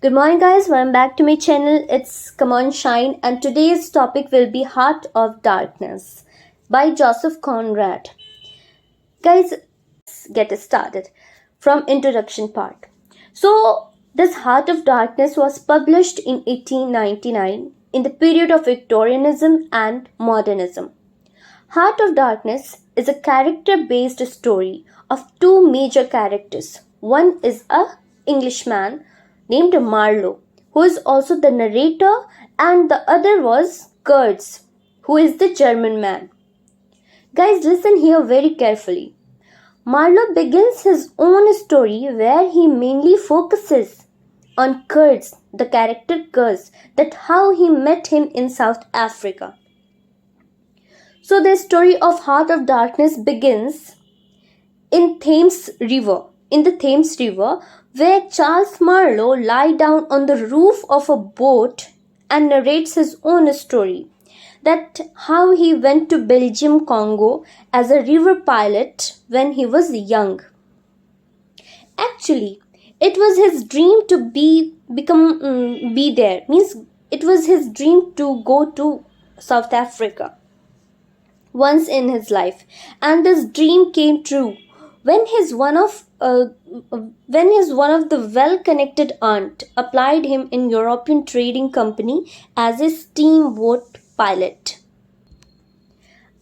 Good morning, guys. Welcome back to my channel. It's Come On Shine, and today's topic will be Heart of Darkness by Joseph Conrad. Guys, let's get started from introduction part. So, this Heart of Darkness was published in 1899 in the period of Victorianism and Modernism. Heart of Darkness is a character-based story of two major characters. One is a Englishman named Marlowe, who is also the narrator, and the other was Kurtz, who is the German man. Guys, listen here very carefully. Marlowe begins his own story where he mainly focuses on Kurtz, the character Kurtz, that how he met him in South Africa. So the story of Heart of Darkness begins in the Thames River, where Charles Marlowe lies down on the roof of a boat and narrates his own story, that how he went to Belgium Congo as a river pilot when he was young. Actually, it was his dream to be there. Means it was his dream to go to South Africa once in his life, and this dream came true when his one of the well-connected aunt applied him in European trading company as a steamboat pilot.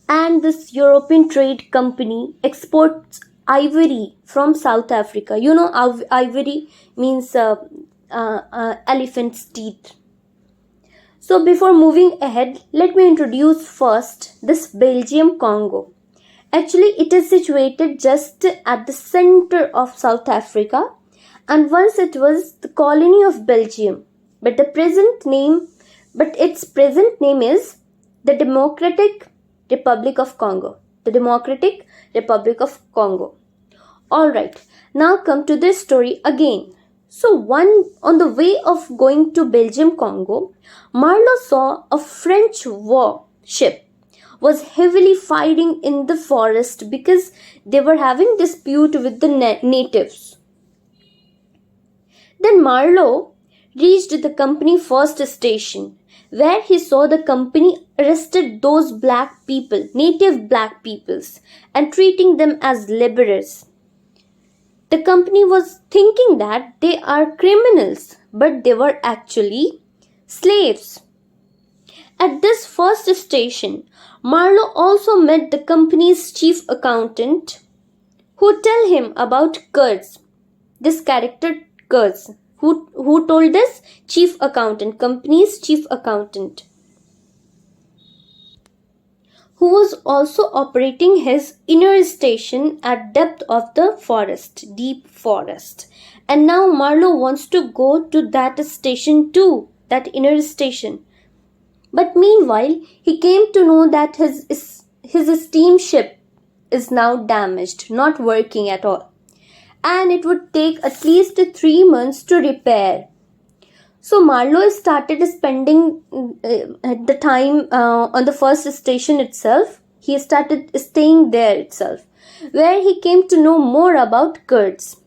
And this European trade company exports ivory from South Africa. You know, ivory means elephant's teeth. So before moving ahead, let me introduce first this Belgium Congo. Actually, it is situated just at the center of South Africa, and once it was the colony of Belgium, but its present name is the Democratic Republic of Congo. The Democratic Republic of Congo. Alright, now come to this story again. So on the way of going to Belgium Congo, Marlowe saw a French warship was heavily fighting in the forest because they were having dispute with the natives. Then Marlowe reached the company first station, where he saw the company arrested those native black peoples, and treating them as laborers. The company was thinking that they are criminals, but they were actually slaves. At this first station, Marlowe also met the company's chief accountant, who tell him about Kurtz, this character Kurtz, who told this company's chief accountant, who was also operating his inner station at depth of the forest, deep forest. And now Marlowe wants to go to that station too, that inner station. But meanwhile, he came to know that his steamship is now damaged, not working at all. And it would take at least 3 months to repair. So Marlowe started spending the time on the first station itself. He started staying there itself, where he came to know more about Kurtz.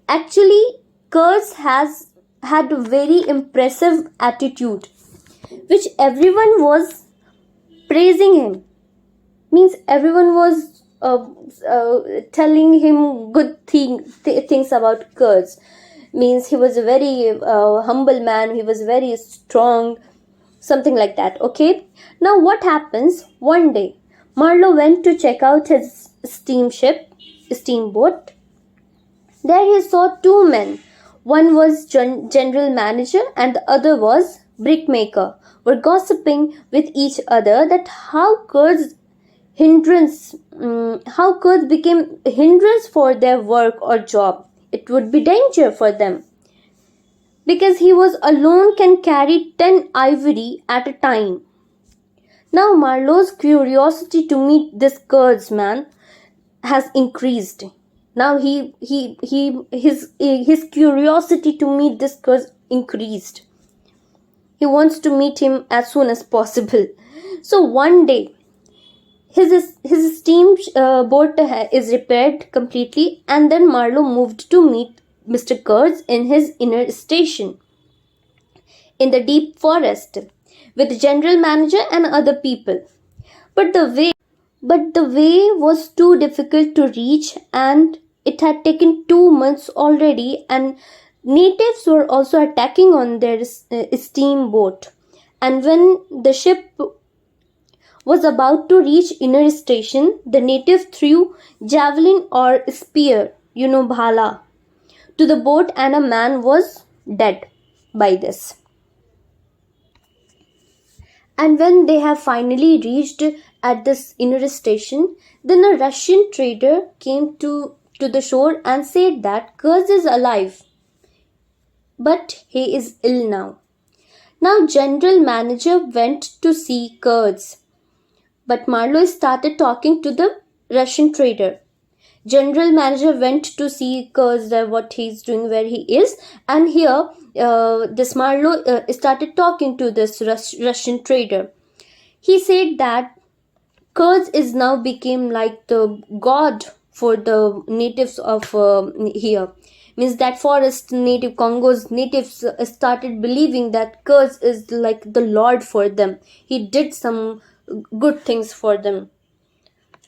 Actually, Kurtz has had a very impressive attitude, which everyone was praising him. Means everyone was telling him good things about Kurtz. Means he was a very humble man, he was very strong, something like that. Okay, now what happens? One day Marlowe went to check out his steamboat. There he saw two men. One was general manager and the other was brickmaker, were gossiping with each other that how Kurtz became a hindrance for their work or job. It would be danger for them, because he was alone can carry 10 ivory at a time. Now Marlowe's curiosity to meet this Kurtz man has increased. Now his curiosity to meet this Kurtz increased. He wants to meet him as soon as possible. So one day, his steam boat is repaired completely, and then Marlowe moved to meet Mr. Kurtz in his inner station. in the deep forest with general manager and other people. But the way was too difficult to reach, and it had taken 2 months already, and natives were also attacking on their steamboat. And when the ship was about to reach inner station, the native threw javelin or spear, bhala, to the boat, and a man was dead by this. And when they have finally reached at this inner station, then a Russian trader came to the shore and said that Kurz is alive, but he is ill now. Now general manager went to see Kurz, but Marlowe started talking to the Russian trader. General manager went to see Kurz, what he's doing, where he is, and here this Marlowe started talking to this Russian trader. He said that Kurz is now became like the god for the natives of here. Means that forest native Congo's natives started believing that Kurz is like the lord for them. He did some good things for them.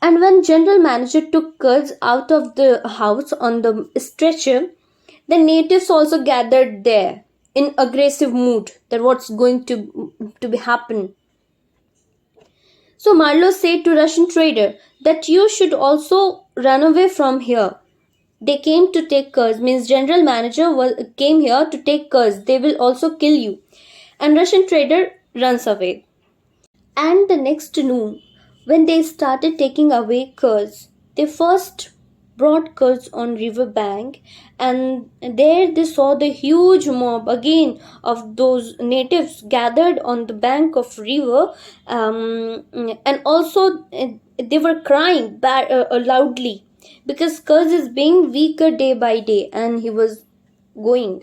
And when general manager took Kurz out of the house on the stretcher, the natives also gathered there in aggressive mood that what's going to be happen. So Marlowe said to Russian trader that you should also run away from here. They came to take Kurz, means general manager came here to take Kurz. They will also kill you. And Russian trader runs away. And the next noon, when they started taking away Kurz, they first brought Kurz on river bank, and there they saw the huge mob again of those natives gathered on the bank of river, and also they were crying loudly because Kurz is being weaker day by day and he was going.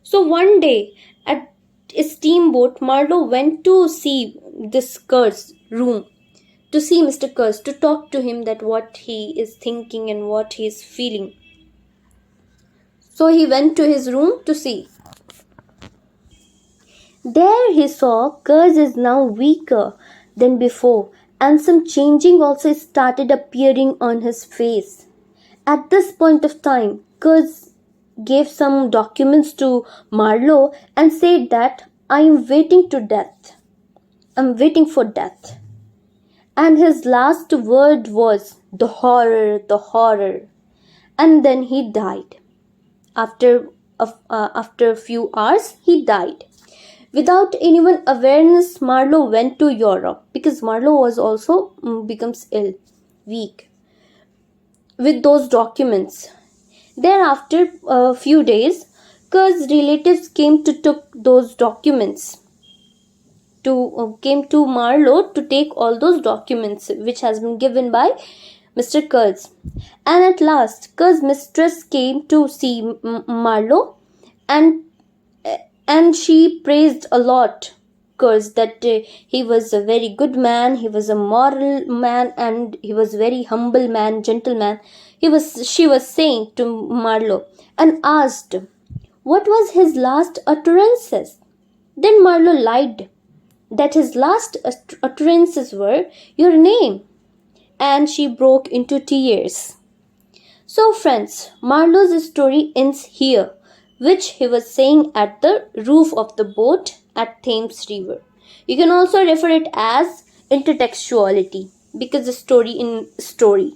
So one day at a steamboat, Marlowe went to see this Kurz room, to see Mr. Kurz, to talk to him that what he is thinking and what he is feeling. So he went to his room to see. There he saw Kurz is now weaker than before, and some changing also started appearing on his face. At this point of time, Kurz gave some documents to Marlowe and said that I am waiting to death. I'm waiting for death. And his last word was, the horror, the horror. And then he died. After a few hours, he died. Without anyone awareness, Marlowe went to Europe because Marlowe was also becomes ill, weak. With those documents. Thereafter, a few days, Kurz's relatives came to took those documents. Came to Marlowe to take all those documents which has been given by Mr. Kurz. And at last, Kurz's mistress came to see Marlowe, and she praised a lot Kurz that he was a very good man, he was a moral man, and he was very humble man, gentleman. She was saying to Marlowe and asked what was his last utterances. Then Marlowe lied that his last utterances were your name, and she broke into tears. So friends, Marlowe's story ends here, which he was saying at the roof of the boat at Thames River. You can also refer it as intertextuality because the story in story.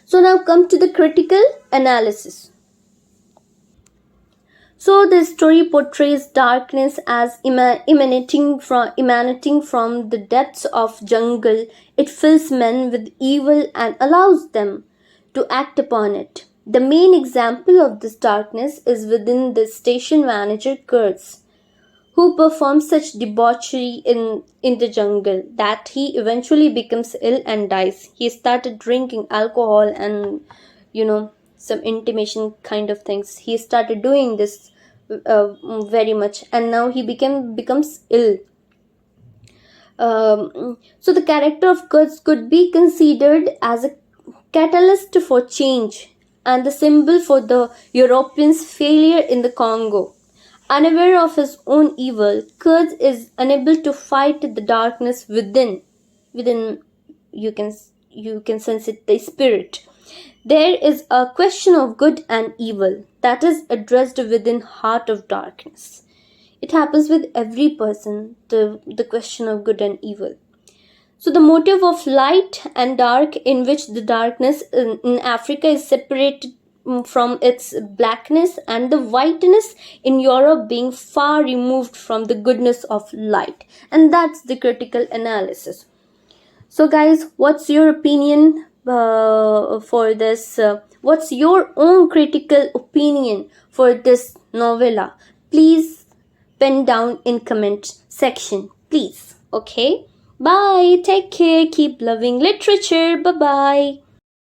So now come to the critical analysis. So the story portrays darkness as emanating from the depths of jungle. It fills men with evil and allows them to act upon it. The main example of this darkness is within the station manager Kurz, who performs such debauchery in the jungle that he eventually becomes ill and dies. He started drinking alcohol and some intimation kind of things. He started doing this very much, and now he becomes ill. So the character of Kurz could be considered as a catalyst for change and the symbol for the Europeans' failure in the Congo. Unaware of his own evil, Kurd is unable to fight the darkness within. Within, you can sense it, the spirit. There is a question of good and evil that is addressed within heart of darkness. It happens with every person, the question of good and evil. So the motive of light and dark, in which the darkness in Africa is separated from its blackness, and the whiteness in Europe being far removed from the goodness of light. And that's the critical analysis. So guys, what's your opinion for this? What's your own critical opinion for this novella? Please pen down in comment section, please. Okay, bye, take care, keep loving literature, bye bye.